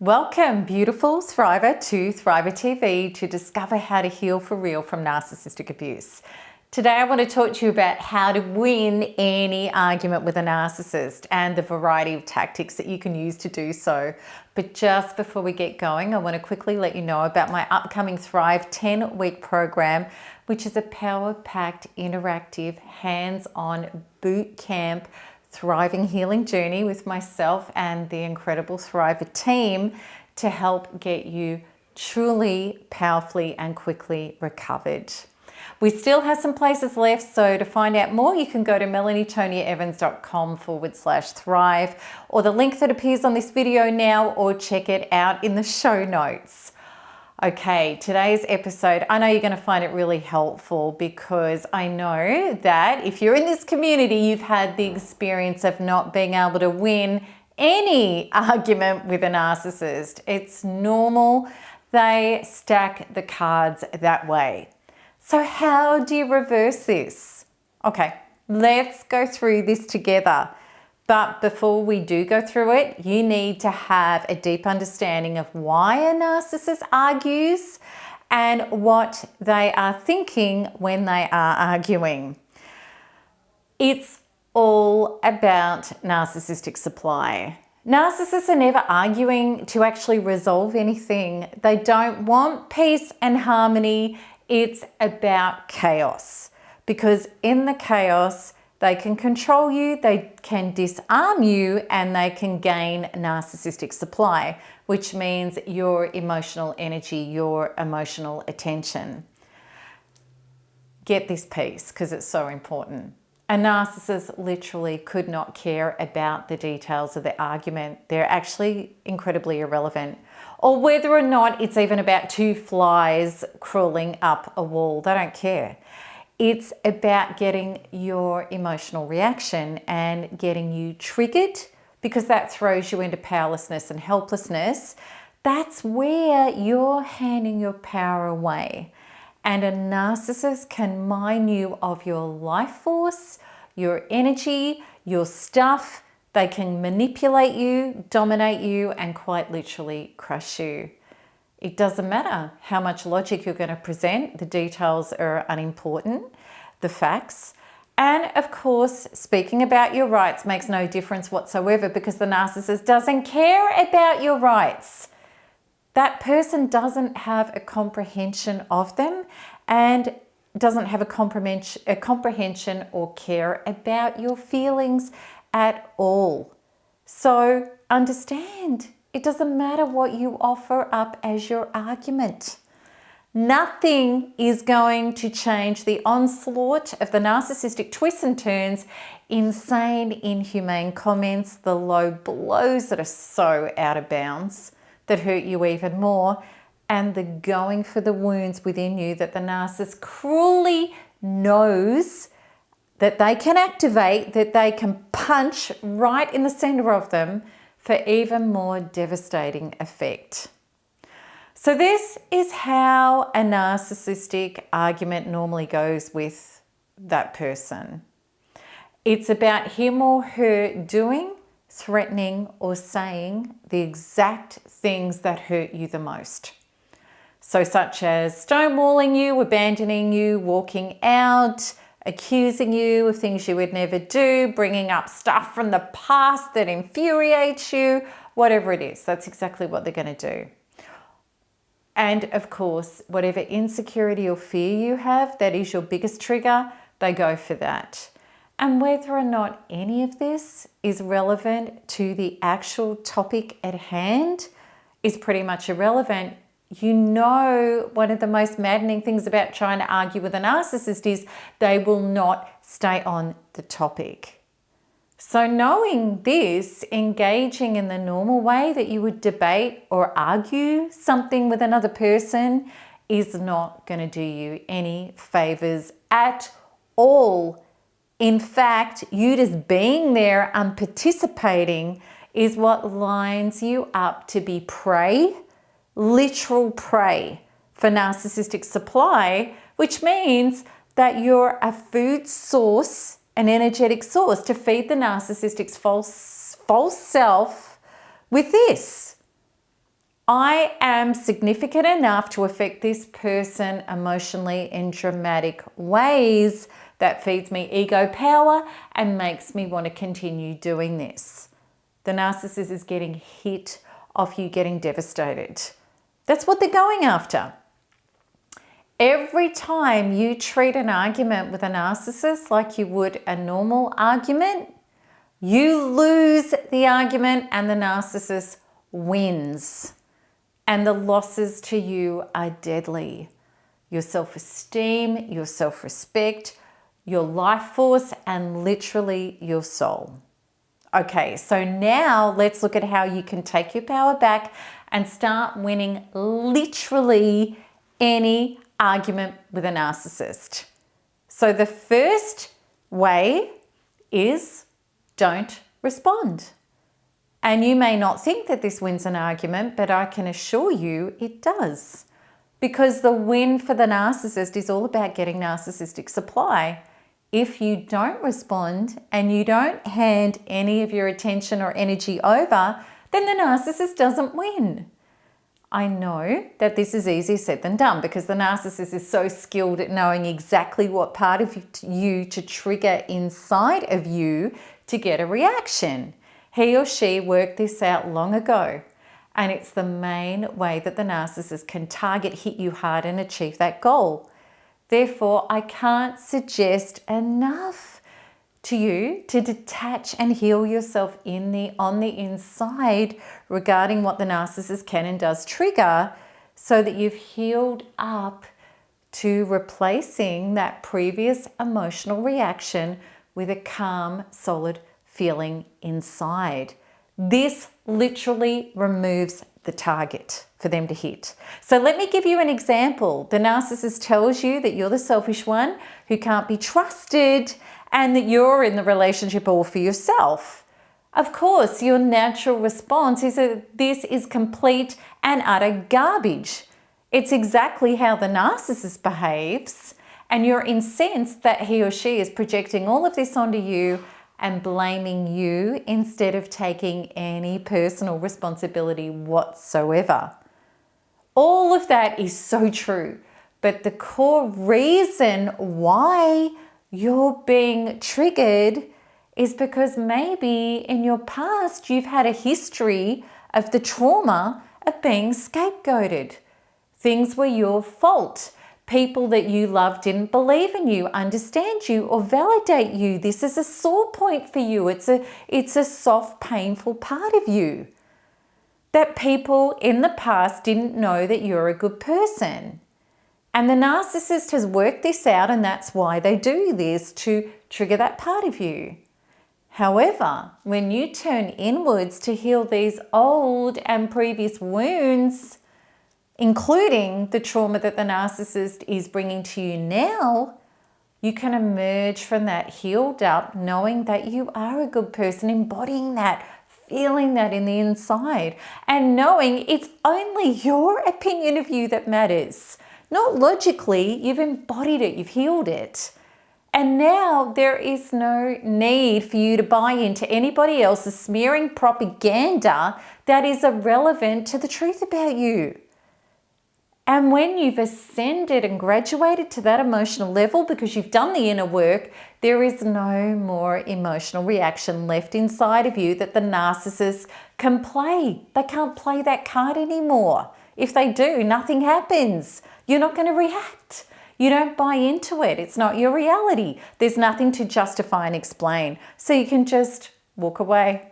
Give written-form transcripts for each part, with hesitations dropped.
Welcome, beautiful Thriver, to Thriver TV to discover how to heal for real from narcissistic abuse. Today I want to talk to you about how to win any argument with a narcissist and the variety of tactics that you can use to do so. But just before we get going, I want to quickly let you know about my upcoming Thrive 10-week program, which is a power-packed, interactive, hands-on boot camp thriving healing journey with myself and the incredible Thriver team to help get you truly, powerfully and quickly recovered. We still have some places left, so to find out more, you can go to melanietoniaevans.com/thrive or the link that appears on this video now, or check it out in the show notes. Okay, today's episode, I know you're going to find it really helpful because I know that if you're in this community, you've had the experience of not being able to win any argument with a narcissist. It's normal. They stack the cards that way. So how do you reverse this? Okay, let's go through this together. But before we do go through it, you need to have a deep understanding of why a narcissist argues and what they are thinking when they are arguing. It's all about narcissistic supply. Narcissists are never arguing to actually resolve anything. They don't want peace and harmony. It's about chaos, because in the chaos, they can control you, they can disarm you, and they can gain narcissistic supply, which means your emotional energy, your emotional attention. Get this piece because it's so important. A narcissist literally could not care about the details of the argument. They're actually incredibly irrelevant. Or whether or not it's even about two flies crawling up a wall, they don't care. It's about getting your emotional reaction and getting you triggered, because that throws you into powerlessness and helplessness. That's where you're handing your power away. And a narcissist can mine you of your life force, your energy, your stuff. They can manipulate you, dominate you, and quite literally crush you. It doesn't matter how much logic you're going to present. The details are unimportant, the facts. And of course, speaking about your rights makes no difference whatsoever, because the narcissist doesn't care about your rights. That person doesn't have a comprehension of them and doesn't have a comprehension or care about your feelings at all. So understand, it doesn't matter what you offer up as your argument. Nothing is going to change the onslaught of the narcissistic twists and turns, insane, inhumane comments, the low blows that are so out of bounds that hurt you even more, and the going for the wounds within you that the narcissist cruelly knows that they can activate, that they can punch right in the center of them for even more devastating effect. So this is how a narcissistic argument normally goes with that person. It's about him or her doing, threatening, or saying the exact things that hurt you the most. So such as stonewalling you, abandoning you, walking out, accusing you of things you would never do, bringing up stuff from the past that infuriates you, whatever it is, that's exactly what they're going to do. And of course, whatever insecurity or fear you have, that is your biggest trigger, they go for that. And whether or not any of this is relevant to the actual topic at hand is pretty much irrelevant. You know, one of the most maddening things about trying to argue with a narcissist is they will not stay on the topic. So knowing this, engaging in the normal way that you would debate or argue something with another person is not going to do you any favors at all. In fact, you just being there and participating is what lines you up to be prey, literal prey for narcissistic supply, which means that you're a food source, an energetic source to feed the narcissistic's false self with this. I am significant enough to affect this person emotionally in dramatic ways that feeds me ego power and makes me want to continue doing this. The narcissist is getting hit off you getting devastated. That's what they're going after. Every time you treat an argument with a narcissist like you would a normal argument, you lose the argument and the narcissist wins. And the losses to you are deadly. Your self-esteem, your self-respect, your life force, and literally your soul. Okay, so now let's look at how you can take your power back and start winning literally any argument with a narcissist. So the first way is don't respond. And you may not think that this wins an argument, but I can assure you it does. Because the win for the narcissist is all about getting narcissistic supply. If you don't respond and you don't hand any of your attention or energy over, then the narcissist doesn't win. I know that this is easier said than done because the narcissist is so skilled at knowing exactly what part of you to trigger inside of you to get a reaction. He or she worked this out long ago, and it's the main way that the narcissist can target, hit you hard, and achieve that goal. Therefore, I can't suggest enough to you to detach and heal yourself on the inside regarding what the narcissist can and does trigger, so that you've healed up to replacing that previous emotional reaction with a calm, solid feeling inside. This literally removes the target for them to hit. So let me give you an example. The narcissist tells you that you're the selfish one who can't be trusted and that you're in the relationship all for yourself. Of course, your natural response is that this is complete and utter garbage. It's exactly how the narcissist behaves, and you're incensed that he or she is projecting all of this onto you and blaming you instead of taking any personal responsibility whatsoever. All of that is so true, but the core reason why you're being triggered is because maybe in your past you've had a history of the trauma of being scapegoated. Things were your fault. People that you love didn't believe in you, understand you, or validate you. This is a sore point for you. It's a soft, painful part of you. That people in the past didn't know that you're a good person. And the narcissist has worked this out, and that's why they do this, to trigger that part of you. However, when you turn inwards to heal these old and previous wounds, including the trauma that the narcissist is bringing to you now, you can emerge from that healed up, knowing that you are a good person, embodying that, feeling that in the inside, and knowing it's only your opinion of you that matters. Not logically, you've embodied it, you've healed it. And now there is no need for you to buy into anybody else's smearing propaganda that is irrelevant to the truth about you. And when you've ascended and graduated to that emotional level because you've done the inner work, there is no more emotional reaction left inside of you that the narcissist can play. They can't play that card anymore. If they do, nothing happens. You're not going to react. You don't buy into it. It's not your reality. There's nothing to justify and explain. So you can just walk away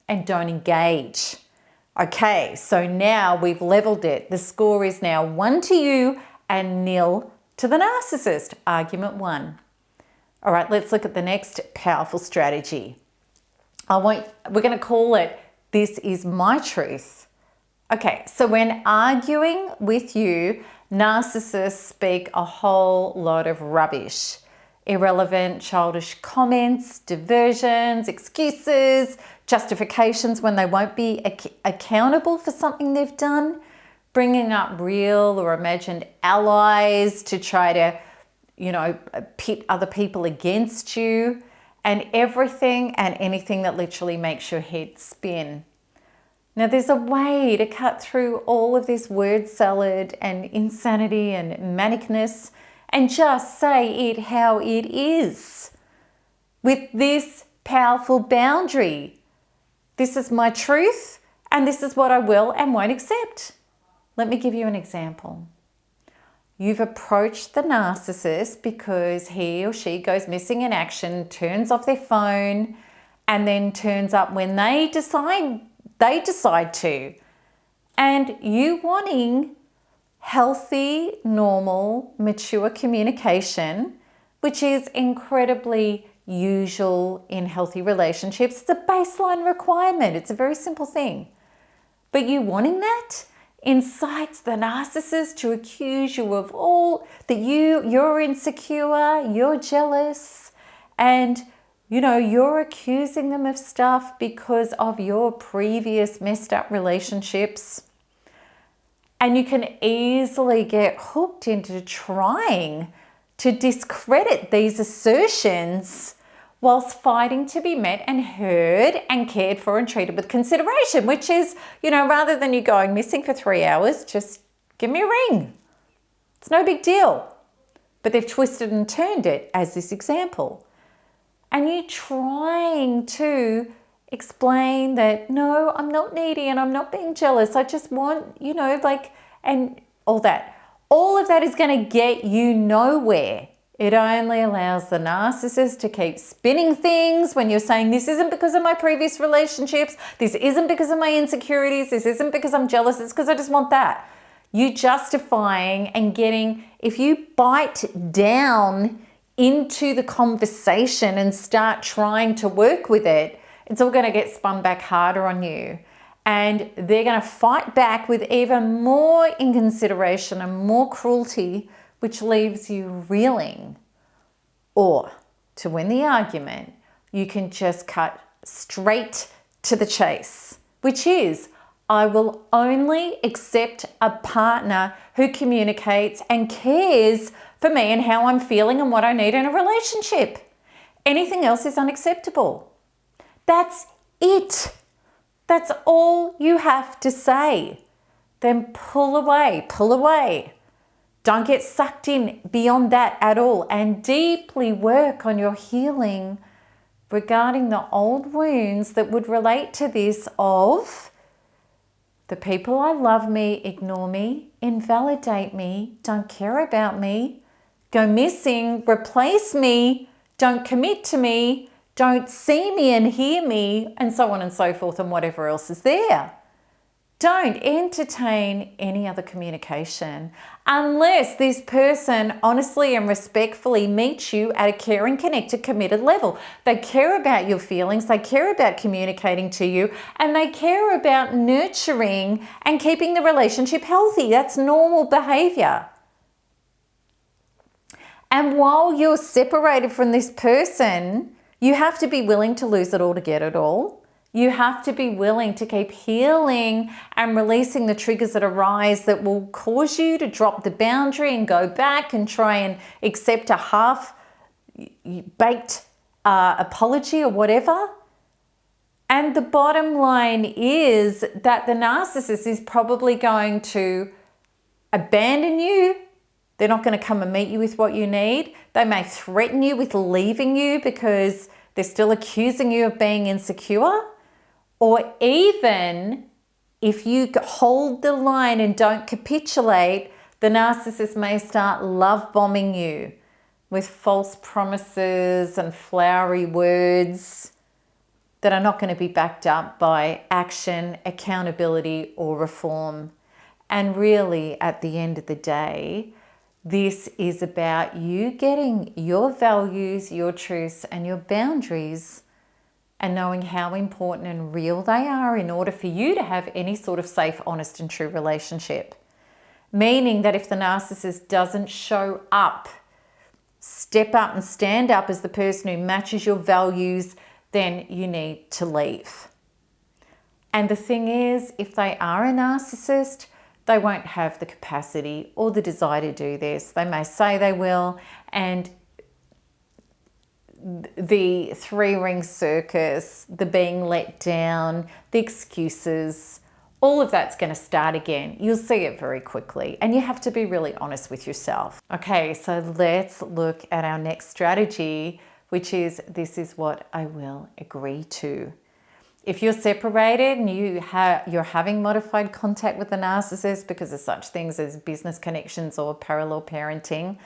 and don't engage. Okay, so now we've leveled it. The score is now 1 to you and 0 to the narcissist. Argument 1. All right, let's look at the next powerful strategy. We're going to call it, this is my truth. Okay, so when arguing with you, narcissists speak a whole lot of rubbish. Irrelevant, childish comments, diversions, excuses, justifications when they won't be accountable for something they've done, bringing up real or imagined allies to try to, pit other people against you, and everything and anything that literally makes your head spin. Now, there's a way to cut through all of this word salad and insanity and manicness and just say it how it is with this powerful boundary. This is my truth, and this is what I will and won't accept. Let me give you an example. You've approached the narcissist because he or she goes missing in action, turns off their phone, and then turns up when they decide to. And you wanting healthy, normal, mature communication, which is incredibly usual in healthy relationships. It's a baseline requirement. It's a very simple thing. But you wanting that incites the narcissist to accuse you of all that you're insecure, you're jealous, and you're accusing them of stuff because of your previous messed up relationships. And you can easily get hooked into trying to discredit these assertions whilst fighting to be met and heard and cared for and treated with consideration, which is, rather than you going missing for 3 hours, just give me a ring. It's no big deal. But they've twisted and turned it as this example. And you trying to explain that, no, I'm not needy and I'm not being jealous. I just want, and all that. All of that is going to get you nowhere. It only allows the narcissist to keep spinning things when you're saying, this isn't because of my previous relationships. This isn't because of my insecurities. This isn't because I'm jealous. It's because I just want that. You justifying and getting, if you bite down into the conversation and start trying to work with it, it's all going to get spun back harder on you. And they're going to fight back with even more inconsideration and more cruelty, which leaves you reeling. Or, to win the argument, you can just cut straight to the chase, which is, I will only accept a partner who communicates and cares for me and how I'm feeling and what I need in a relationship. Anything else is unacceptable. That's it. That's all you have to say. Then pull away, pull away. Don't get sucked in beyond that at all, and deeply work on your healing regarding the old wounds that would relate to this of the people I love me, ignore me, invalidate me, don't care about me, go missing, replace me, don't commit to me, don't see me and hear me, and so on and so forth, and whatever else is there. Don't entertain any other communication unless this person honestly and respectfully meets you at a caring, connected, committed level. They care about your feelings, they care about communicating to you, and they care about nurturing and keeping the relationship healthy. That's normal behavior. And while you're separated from this person, you have to be willing to lose it all to get it all. You have to be willing to keep healing and releasing the triggers that arise that will cause you to drop the boundary and go back and try and accept a half-baked apology or whatever. And the bottom line is that the narcissist is probably going to abandon you. They're not going to come and meet you with what you need. They may threaten you with leaving you because they're still accusing you of being insecure. Or even if you hold the line and don't capitulate, the narcissist may start love bombing you with false promises and flowery words that are not going to be backed up by action, accountability, or reform. And really, at the end of the day, this is about you getting your values, your truths, and your boundaries, and knowing how important and real they are in order for you to have any sort of safe, honest, and true relationship. Meaning that if the narcissist doesn't show up, step up and stand up as the person who matches your values, then you need to leave. And the thing is, if they are a narcissist, they won't have the capacity or the desire to do this. They may say they will, and the three-ring circus, the being let down, the excuses all of that's going to start again. You'll see it very quickly, and you have to be really honest with yourself. Okay, so let's look at our next strategy, which is this is what I will agree to. If you're separated and you're having modified contact with the narcissist because of such things as business connections or parallel parenting,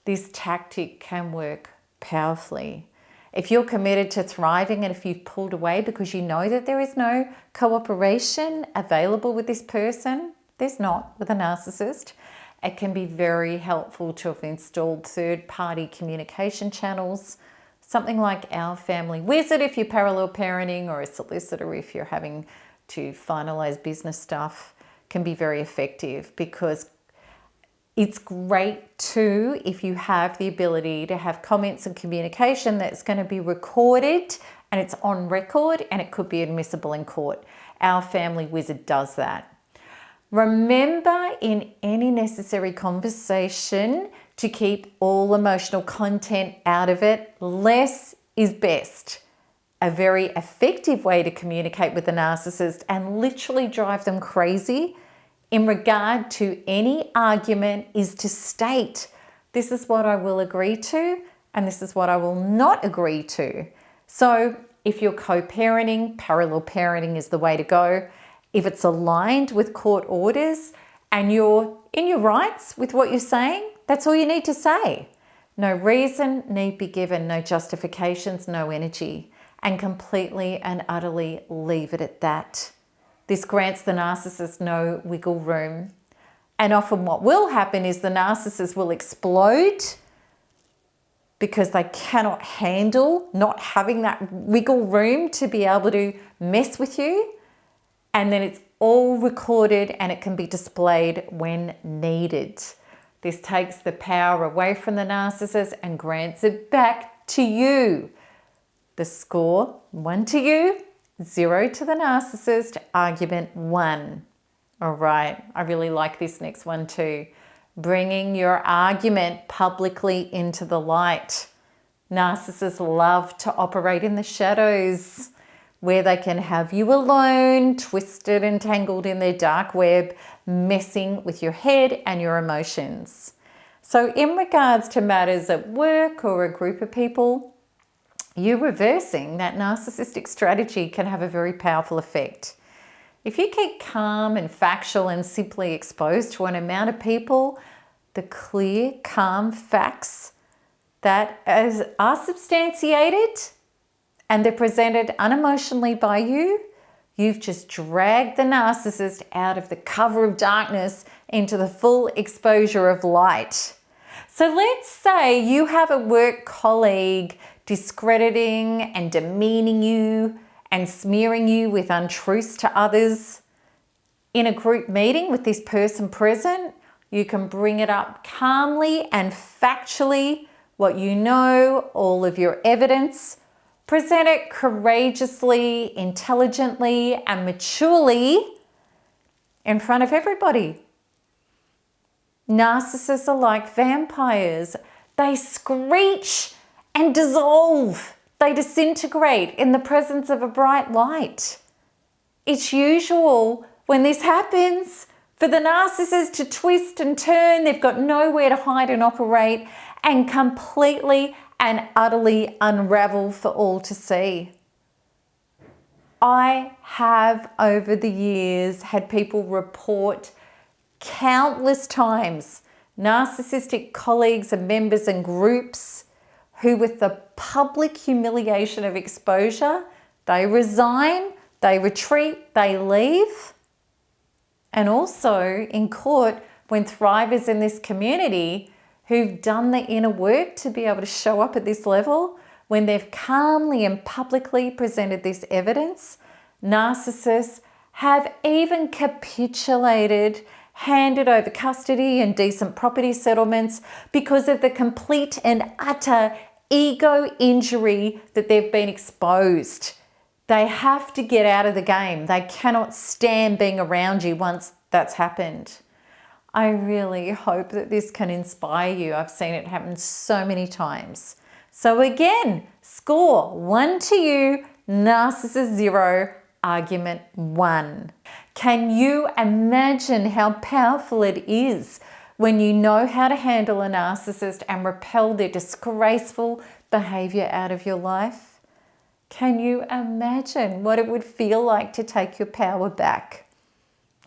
this tactic can work powerfully. If you're committed to thriving and if you've pulled away because you know that there is no cooperation available with this person, there's not with a narcissist, it can be very helpful to have installed third-party communication channels. Something like our family wizard if you're parallel parenting, or a solicitor if you're having to finalize business stuff, can be very effective, because it's great too if you have the ability to have comments and communication that's going to be recorded and it's on record and it could be admissible in court. Our family wizard does that. Remember, in any necessary conversation, to keep all emotional content out of it. Less is best. A very effective way to communicate with the narcissist and literally drive them crazy in regard to any argument is to state, this is what I will agree to and this is what I will not agree to. So if you're co-parenting, parallel parenting is the way to go. If it's aligned with court orders and you're in your rights with what you're saying, that's all you need to say. No reason need be given, no justifications, no energy, and completely and utterly leave it at that. This grants the narcissist no wiggle room. And often what will happen is the narcissist will explode because they cannot handle not having that wiggle room to be able to mess with you. And then it's all recorded and it can be displayed when needed. This takes the power away from the narcissist and grants it back to you. The score, 1 to you, 0 to the narcissist, argument 1. All right, I really like this next one too. Bringing your argument publicly into the light. Narcissists love to operate in the shadows, where they can have you alone, twisted and tangled in their dark web, messing with your head and your emotions. So in regards to matters at work or a group of people, you reversing that narcissistic strategy can have a very powerful effect. If you keep calm and factual and simply exposed to an amount of people, the clear, calm facts that are substantiated and they're presented unemotionally by you, you've just dragged the narcissist out of the cover of darkness into the full exposure of light. So let's say you have a work colleague discrediting and demeaning you and smearing you with untruths to others. In a group meeting with this person present, you can bring it up calmly and factually, what you know, all of your evidence. Present it courageously, intelligently, and maturely in front of everybody. Narcissists are like vampires. They screech and dissolve. They disintegrate in the presence of a bright light. It's usual when this happens for the narcissist to twist and turn. They've got nowhere to hide and operate and completely and utterly unravel for all to see. I have over the years had people report countless times narcissistic colleagues and members and groups who, with the public humiliation of exposure, they resign, they retreat, they leave. And also in court, when thrivers in this community who've done the inner work to be able to show up at this level, when they've calmly and publicly presented this evidence, narcissists have even capitulated, handed over custody and decent property settlements because of the complete and utter ego injury that they've been exposed. They have to get out of the game. They cannot stand being around you once that's happened. I really hope that this can inspire you. I've seen it happen so many times. So again, score 1 to you, narcissist 0, argument 1. Can you imagine how powerful it is when you know how to handle a narcissist and repel their disgraceful behavior out of your life? Can you imagine what it would feel like to take your power back?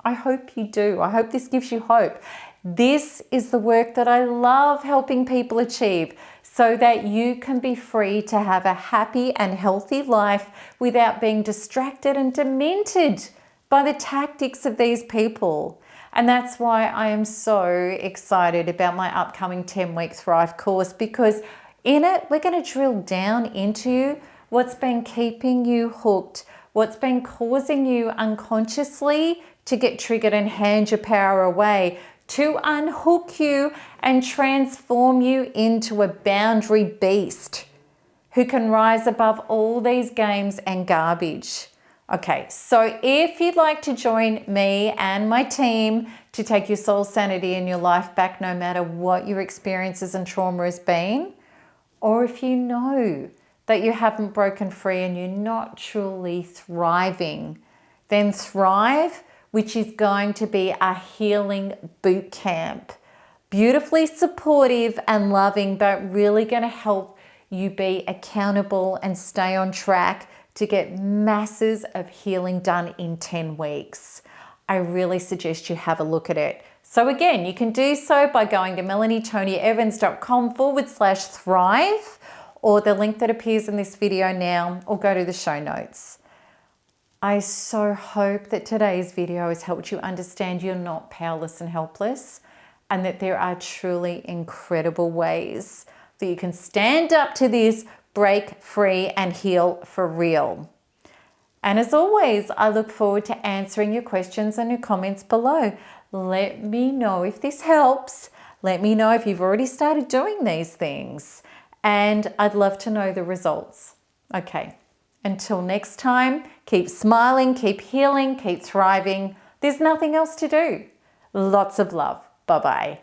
I hope you do. I hope this gives you hope. This is the work that I love helping people achieve so that you can be free to have a happy and healthy life without being distracted and demented by the tactics of these people. And that's why I am so excited about my upcoming 10-week Thrive course, because in it, we're going to drill down into what's been keeping you hooked, what's been causing you unconsciously to get triggered and hand your power away, to unhook you and transform you into a boundary beast who can rise above all these games and garbage. Okay, so if you'd like to join me and my team to take your soul sanity and your life back, no matter what your experiences and trauma has been, or if you know that you haven't broken free and you're not truly thriving, then Thrive, which is going to be a healing boot camp, beautifully supportive and loving, but really going to help you be accountable and stay on track to get masses of healing done in 10 weeks. I really suggest you have a look at it. So again, you can do so by going to melanietoniaevans.com/thrive, or the link that appears in this video now, or go to the show notes. I so hope that today's video has helped you understand you're not powerless and helpless, and that there are truly incredible ways that you can stand up to this, break free, and heal for real. And as always, I look forward to answering your questions and your comments below. Let me know if this helps. Let me know if you've already started doing these things. And I'd love to know the results. Okay, until next time, keep smiling, keep healing, keep thriving. There's nothing else to do. Lots of love. Bye-bye.